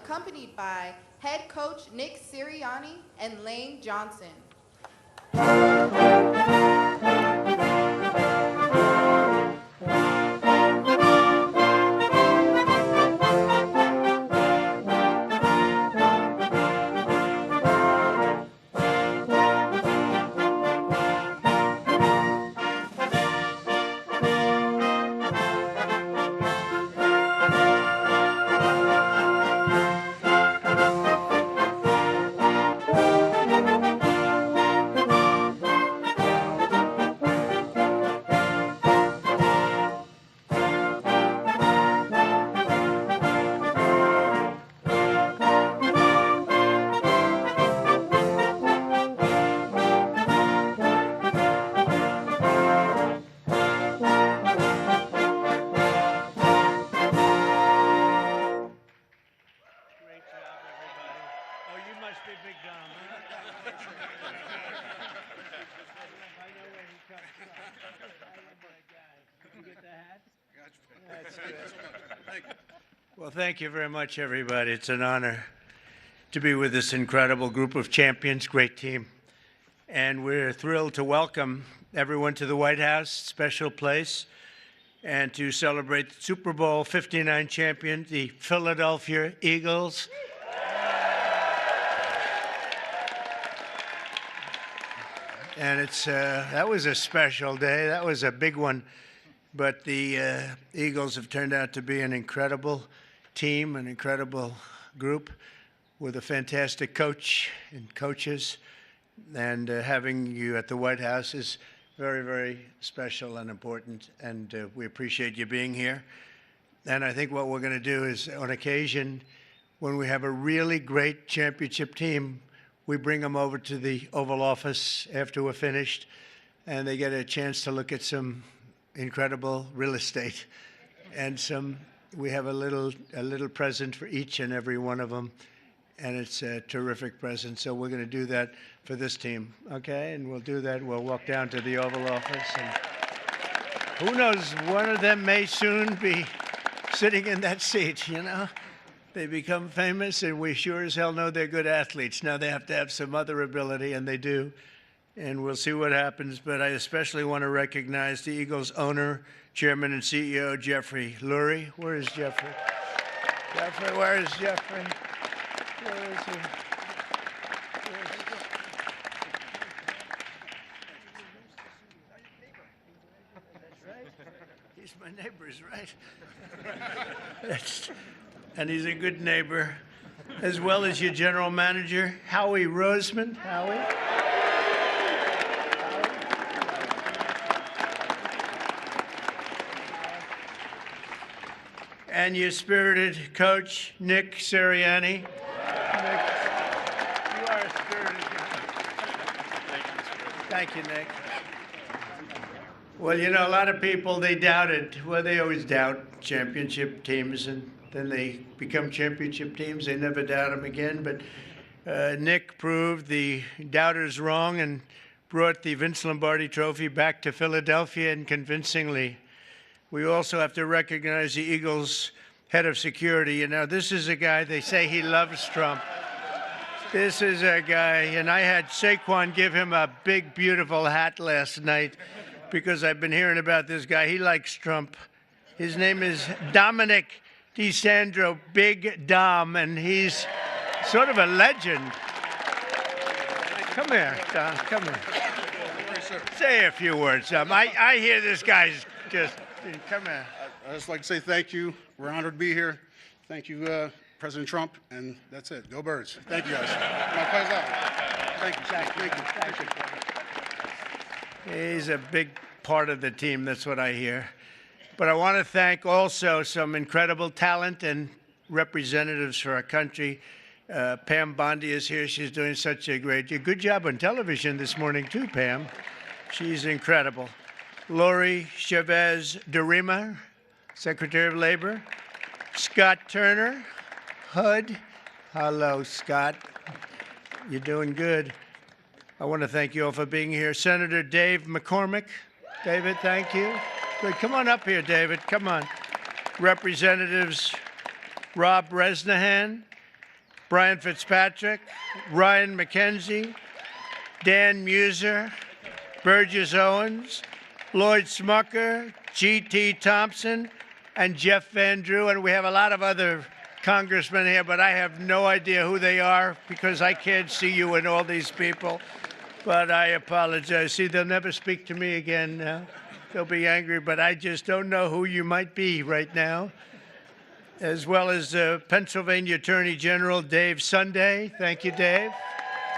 accompanied by head coach Nick Sirianni and Lane Johnson. Well, thank you very much, everybody. It's an honor to be with this incredible group of champions, great team. And we're thrilled to welcome everyone to the White House, special place, and to celebrate the Super Bowl 59 champion, the Philadelphia Eagles. And that was a special day. That was a big one. But the Eagles have turned out to be an incredible team, an incredible group with a fantastic coach and coaches. And having you at the White House is very, very special and important. And we appreciate you being here. And I think what we're going to do is, on occasion, when we have a really great championship team, we bring them over to the Oval Office after we're finished, and they get a chance to look at some incredible real estate. And we have a little present for each and every one of them, and it's a terrific present. So we're going to do that for this team, okay? And we'll do that. We'll walk down to the Oval Office, and who knows, one of them may soon be sitting in that seat, you know? They become famous, and we sure as hell know they're good athletes. Now they have to have some other ability, and they do. And we'll see what happens. But I especially want to recognize the Eagles owner, chairman, and CEO, Jeffrey Lurie. Where is Jeffrey? Jeffrey, where is Jeffrey? Where is he? That's right. He's my neighbor, right? And he's a good neighbor, as well as your general manager, Howie Roseman. Howie? And your spirited coach, Nick Sirianni. Nick, you are a spirited guy. Thank you, Nick. Well, you know, a lot of people, they doubted. Well, they always doubt championship teams, and then they become championship teams. They never doubt them again. But Nick proved the doubters wrong and brought the Vince Lombardi Trophy back to Philadelphia, and convincingly. We also have to recognize the Eagles' head of security. You know, this is a guy, they say he loves Trump. This is a guy, and I had Saquon give him a big, beautiful hat last night because I've been hearing about this guy. He likes Trump. His name is Dominic DeSandro, Big Dom, and he's sort of a legend. Come here, Dom, come here. Say a few words, Dom. I hear this guy's just, come here. I'd just like to say thank you. We're honored to be here. Thank you, President Trump, and that's it. Go Birds. Thank you, guys. My pleasure. Thank you. Thank you. He's a big part of the team, that's what I hear. But I want to thank also some incredible talent and representatives for our country. Pam Bondi is here. She's doing such a good job on television this morning too, Pam. She's incredible. Lurie Chavez Durima, Secretary of Labor. Scott Turner, HUD. Hello, Scott. You're doing good. I want to thank you all for being here. Senator Dave McCormick. David, thank you. Good. Come on up here, David. Come on. Representatives Rob Bresnahan, Brian Fitzpatrick, Ryan McKenzie, Dan Muser, Burgess Owens, Lloyd Smucker, G.T. Thompson, and Jeff Van Drew. And we have a lot of other congressmen here, but I have no idea who they are because I can't see you and all these people. But I apologize. See, they'll never speak to me again now. They'll be angry, but I just don't know who you might be right now. As well as Pennsylvania Attorney General Dave Sunday. Thank you, Dave.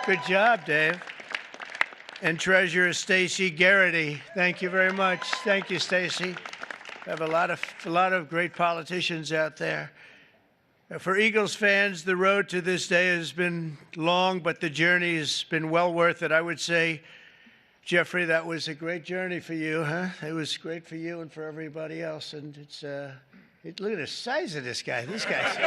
Good job, Dave. And Treasurer Stacey Garrity. Thank you very much. Thank you, Stacey. We have a lot of great politicians out there. For Eagles fans, the road to this day has been long, but the journey has been well worth it. I would say, Jeffrey, that was a great journey for you, huh? It was great for you and for everybody else. And look at the size of this guy. These guys.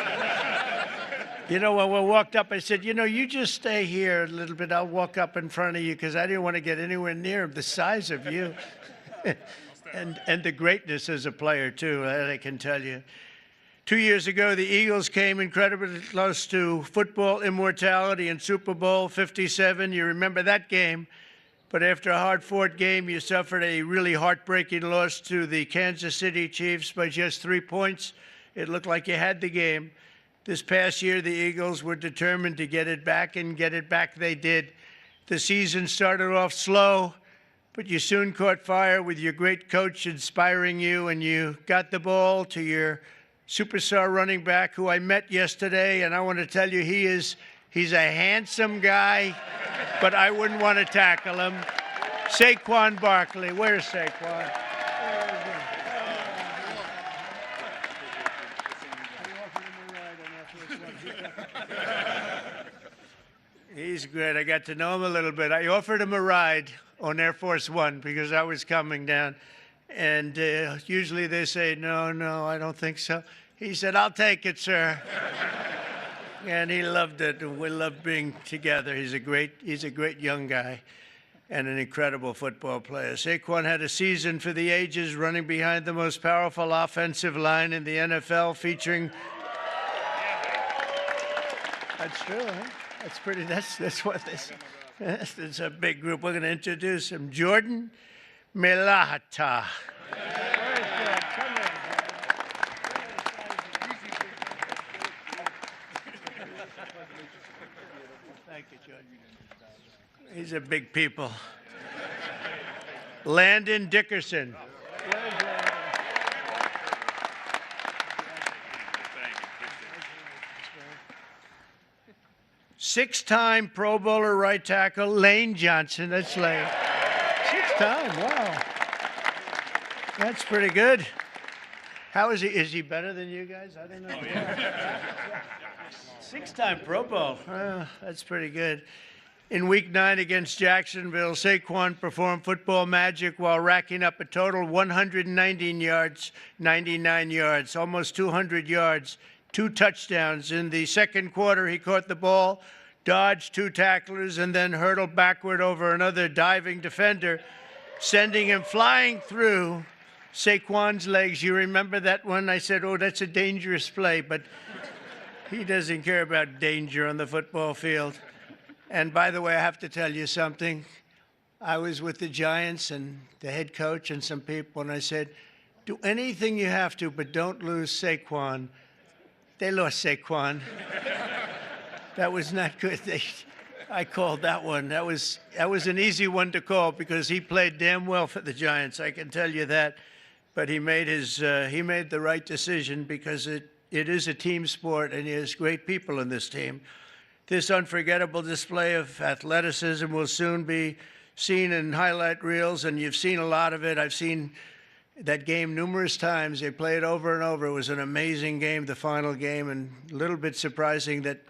You know, when we walked up, I said, you know, you just stay here a little bit. I'll walk up in front of you because I didn't want to get anywhere near him, the size of you. and the greatness as a player, too, I can tell you. 2 years ago, the Eagles came incredibly close to football immortality in Super Bowl 57. You remember that game. But after a hard-fought game, you suffered a really heartbreaking loss to the Kansas City Chiefs by just 3 points. It looked like you had the game. This past year, the Eagles were determined to get it back, and get it back they did. The season started off slow, but you soon caught fire with your great coach inspiring you, and you got the ball to your superstar running back, who I met yesterday, and I want to tell you, he's a handsome guy, but I wouldn't want to tackle him. Saquon Barkley. Where's Saquon? He's great. I got to know him a little bit. I offered him a ride on Air Force One because I was coming down. And usually they say, no, I don't think so. He said, I'll take it, sir. And he loved it, and we loved being together. He's a great young guy and an incredible football player. Saquon had a season for the ages, running behind the most powerful offensive line in the NFL, featuring... That's true, huh? That's what this... It's a big group. We're going to introduce him. Jordan Melahata. Thank you, Jordan. These are big people. Landon Dickerson. Six-time Pro Bowler right tackle, Lane Johnson. That's Lane. Six-time, wow. That's pretty good. How is he? Is he better than you guys? I don't know. Oh, yeah. Six-time Pro Bowl. That's pretty good. In Week 9 against Jacksonville, Saquon performed football magic while racking up a total 119 yards, 99 yards, almost 200 yards, 2 touchdowns. In the second quarter, he caught the ball, dodged 2 tacklers, and then hurtled backward over another diving defender, sending him flying through Saquon's legs. You remember that one? I said, oh, that's a dangerous play, but he doesn't care about danger on the football field. And by the way, I have to tell you something. I was with the Giants and the head coach and some people, and I said, do anything you have to, but don't lose Saquon. They lost Saquon. That was not good. I called that one. That was an easy one to call because he played damn well for the Giants. I can tell you that. But he made the right decision because it is a team sport, and he has great people in this team. This unforgettable display of athleticism will soon be seen in highlight reels, and you've seen a lot of it. I've seen that game numerous times. They play it over and over. It was an amazing game, the final game, and a little bit surprising that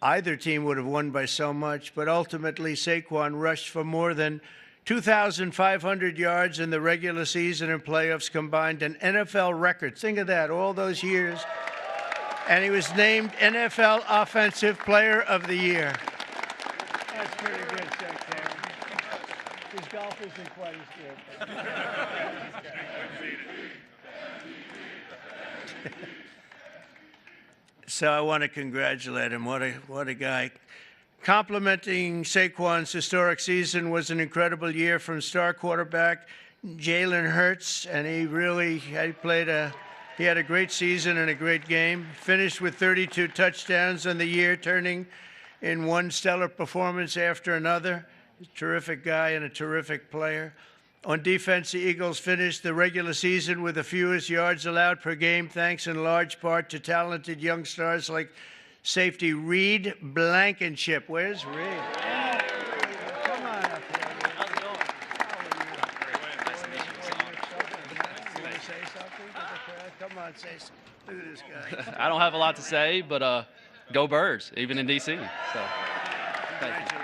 either team would have won by so much. But ultimately, Saquon rushed for more than 2,500 yards in the regular season and playoffs combined, an NFL record. Think of that, all those years. And he was named NFL Offensive Player of the Year. That's pretty good, Secretary. His golf isn't quite as good. So I want to congratulate him. What a guy. Complimenting Saquon's historic season was an incredible year from star quarterback Jalen Hurts, and he had a great season and a great game. Finished with 32 touchdowns on the year, turning in one stellar performance after another. Terrific guy and a terrific player. On defense, the Eagles finished the regular season with the fewest yards allowed per game, thanks in large part to talented young stars like safety Reed Blankenship. Where's Reed? Come on up here. How's it going? Nice to meet you. You want to say something? Come on, say something. Look at this guy. I don't have a lot to say, but go Birds, even in D.C. So, thank you.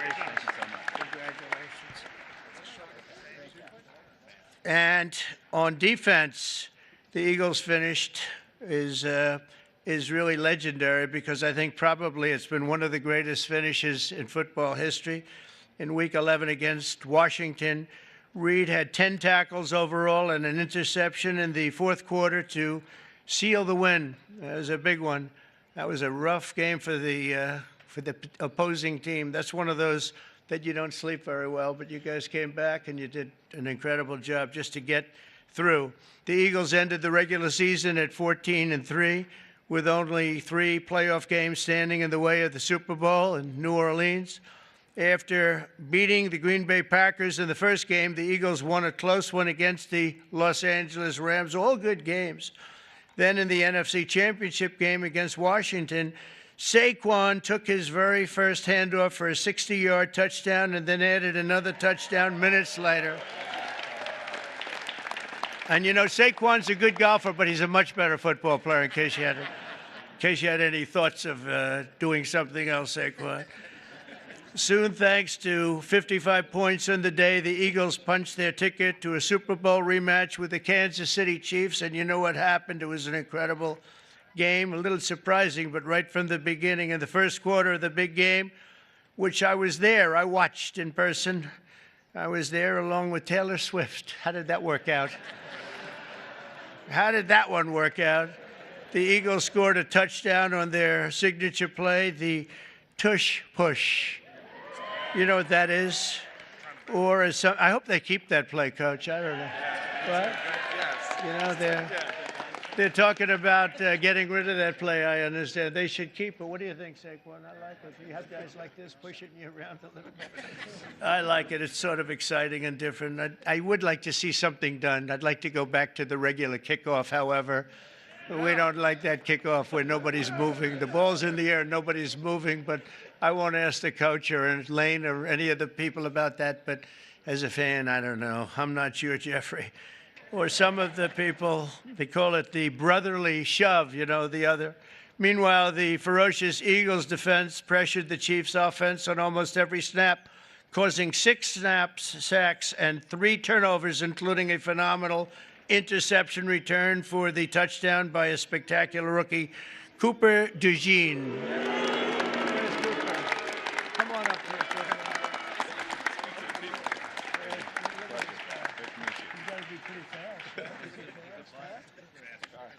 And on defense, the Eagles finished is really legendary because I think probably it's been one of the greatest finishes in football history. In Week 11 against Washington, Reed had 10 tackles overall and an interception in the fourth quarter to seal the win. That was a big one. That was a rough game for the opposing team. That's one of those that you don't sleep very well, but you guys came back and you did an incredible job just to get through. The Eagles ended the regular season at 14-3 with only 3 playoff games standing in the way of the Super Bowl in New Orleans. After beating the Green Bay Packers in the first game, the Eagles won a close one against the Los Angeles Rams, all good games. Then in the NFC Championship game against Washington, Saquon took his very first handoff for a 60-yard touchdown and then added another touchdown minutes later. And you know, Saquon's a good golfer, but he's a much better football player, in case you had any thoughts of doing something else, Saquon. Soon, thanks to 55 points in the day, the Eagles punched their ticket to a Super Bowl rematch with the Kansas City Chiefs, and you know what happened? It was an incredible game, a little surprising, but right from the beginning, in the first quarter of the big game, which I was there, I watched in person. I was there along with Taylor Swift. How did that work out? How did that one work out? The Eagles scored a touchdown on their signature play, the tush push. You know what that is? Or I hope they keep that play, Coach. I don't know. What? You know, they're talking about getting rid of that play, I understand. They should keep it. What do you think, Saquon? I like it. You have guys like this pushing you around a little bit. I like it. It's sort of exciting and different. I would like to see something done. I'd like to go back to the regular kickoff, however. We don't like that kickoff where nobody's moving. The ball's in the air, nobody's moving, but I won't ask the coach or Lane or any of the people about that, but as a fan, I don't know. I'm not sure, Jeffrey. Or some of the people, they call it the brotherly shove, you know, the other. Meanwhile, the ferocious Eagles defense pressured the Chiefs offense on almost every snap, causing 6 sacks, and 3 turnovers, including a phenomenal interception return for the touchdown by a spectacular rookie, Cooper DeJean. Where's Cooper? Come on up here, Cooper. You gotta be pretty fast.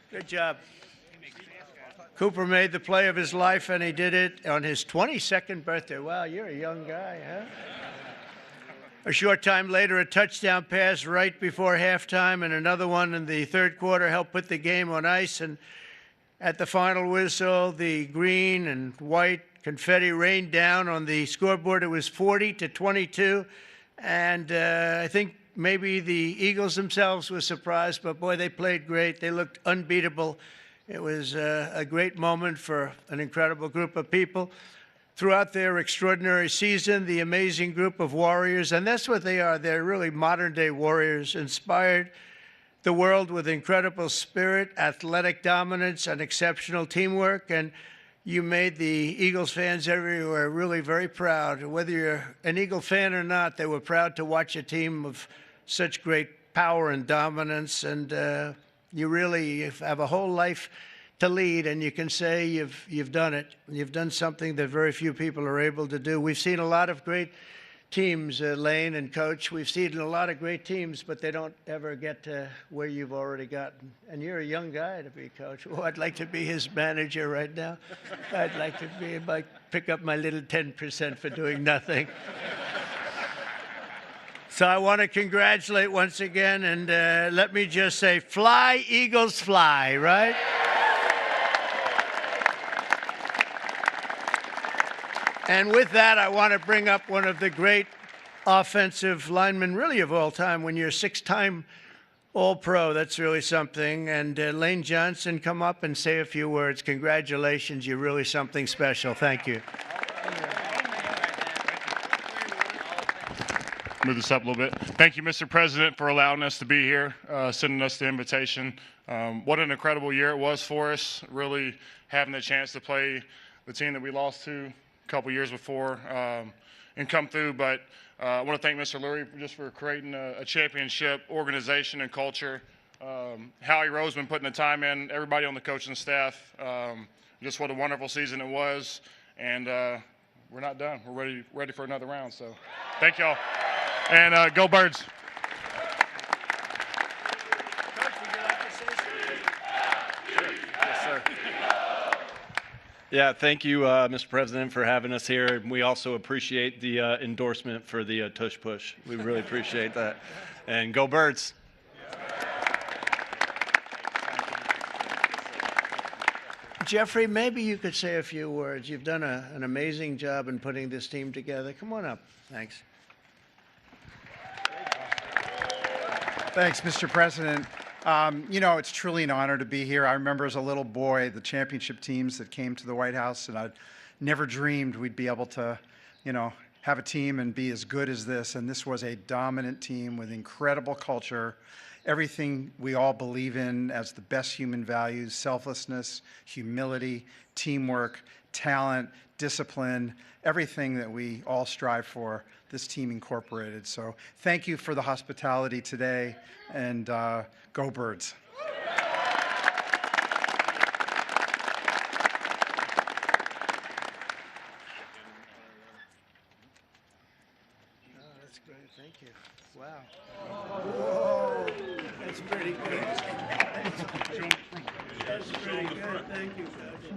Good job. Cooper made the play of his life, and he did it on his 22nd birthday. Wow, you're a young guy, huh? A short time later, a touchdown pass right before halftime and another one in the third quarter helped put the game on ice. And at the final whistle, the green and white confetti rained down on the scoreboard. It was 40-22. And I think maybe the Eagles themselves were surprised, but boy, they played great. They looked unbeatable. It was a great moment for an incredible group of people. Throughout their extraordinary season, the amazing group of warriors, and that's what they are, they're really modern-day warriors, inspired the world with incredible spirit, athletic dominance, and exceptional teamwork, and you made the Eagles fans everywhere really very proud. Whether you're an Eagle fan or not, they were proud to watch a team of such great power and dominance, and you really have a whole life to lead, and you can say you've done it. You've done something that very few people are able to do. We've seen a lot of great teams, Lane and Coach. We've seen a lot of great teams, but they don't ever get to where you've already gotten. And you're a young guy to be coach. Oh, I'd like to be his manager right now. I'd like to be, pick up my little 10% for doing nothing. So I want to congratulate once again, and let me just say, fly, Eagles, fly, right? And with that, I want to bring up one of the great offensive linemen, really of all time. When you're a six-time All-Pro, that's really something. And Lane Johnson, come up and say a few words. Congratulations, you're really something special. Thank you. Move this up a little bit. Thank you, Mr. President, for allowing us to be here, sending us the invitation. What an incredible year it was for us, really having the chance to play the team that we lost to a couple years before and come through. But I want to thank Mr. Lurie just for creating a championship organization and culture. Howie Roseman putting the time in, everybody on the coaching staff. Just what a wonderful season it was. And we're not done. We're ready for another round. So thank y'all. And go Birds. Coach, would you like to say something? Yes, sir. Yeah, thank you, Mr. President, for having us here. We also appreciate the endorsement for the tush push. We really appreciate that. And go Birds. Jeffrey, maybe you could say a few words. You've done an amazing job in putting this team together. Come on up. Thanks. Thanks, Mr. President. You know, it's truly an honor to be here. I remember as a little boy the championship teams that came to the White House, and I never dreamed we'd be able to, you know, have a team and be as good as this. And this was a dominant team with incredible culture, everything we all believe in as the best human values: selflessness, humility, teamwork, talent, discipline, everything that we all strive for, this team incorporated. So thank you for the hospitality today, and go Birds. Oh, that's great. Thank you. Wow. Whoa. That's pretty good. That's pretty good. Thank you, Coach.